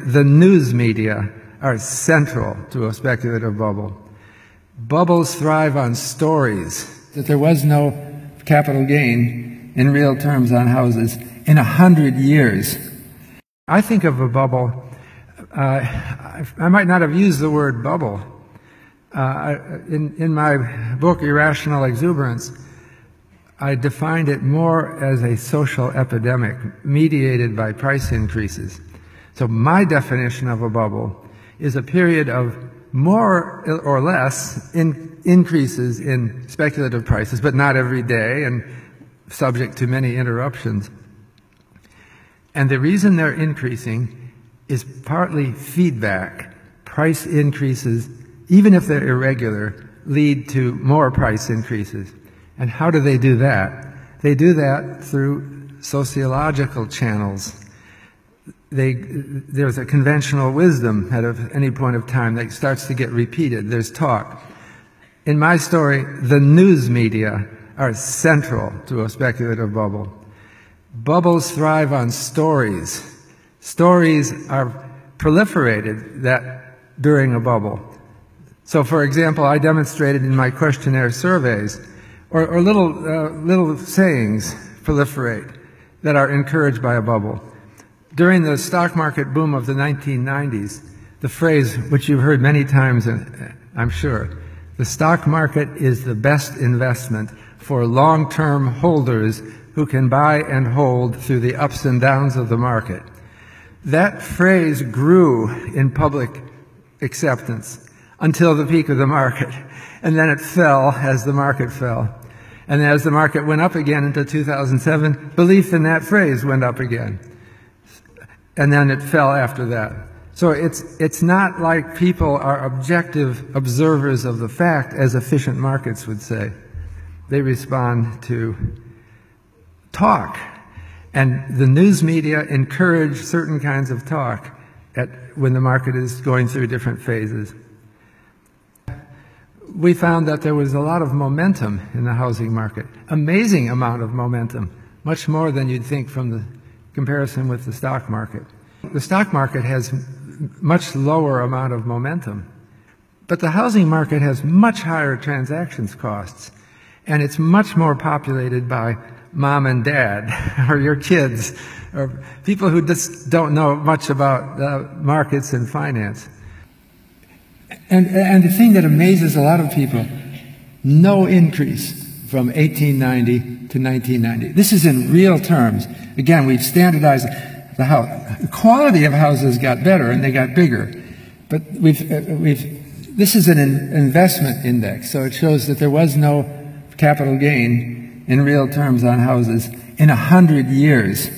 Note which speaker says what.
Speaker 1: the news media are central to a speculative bubble. Bubbles thrive on stories. That there was no capital gain in real terms on houses in 100 years. I think of a bubble, I might not have used the word bubble. In my book, Irrational Exuberance, I defined it more as a social epidemic mediated by price increases. So my definition of a bubble is a period of more or less increases in speculative prices, but not every day and subject to many interruptions. And the reason they're increasing is partly feedback. Price increases, even if they're irregular, lead to more price increases. And how do they do that? They do that through sociological channels. There's a conventional wisdom at any point of time that starts to get repeated. There's talk. In my story, the news media are central to a speculative bubble. Bubbles thrive on stories. Stories are proliferated during a bubble. So, for example, I demonstrated in my questionnaire surveys, or little sayings proliferate that are encouraged by a bubble. During the stock market boom of the 1990s, the phrase, which you've heard many times, I'm sure, the stock market is the best investment for long-term holders who can buy and hold through the ups and downs of the market. That phrase grew in public acceptance until the peak of the market, and then it fell as the market fell. And as the market went up again into 2007, belief in that phrase went up again. And then it fell after that. So it's not like people are objective observers of the fact, as efficient markets would say. They respond to talk. And the news media encourage certain kinds of talk when the market is going through different phases. We found that there was a lot of momentum in the housing market, amazing amount of momentum, much more than you'd think from the comparison with the stock market. The stock market has much lower amount of momentum, but the housing market has much higher transactions costs, and it's much more populated by mom and dad, or your kids, or people who just don't know much about markets and finance. And the thing that amazes a lot of people, no increase from 1890 to 1990. This is in real terms. Again, we've standardized the house. The quality of houses got better and they got bigger. But this is an investment index, so it shows that there was no capital gain in real terms on houses in 100 years.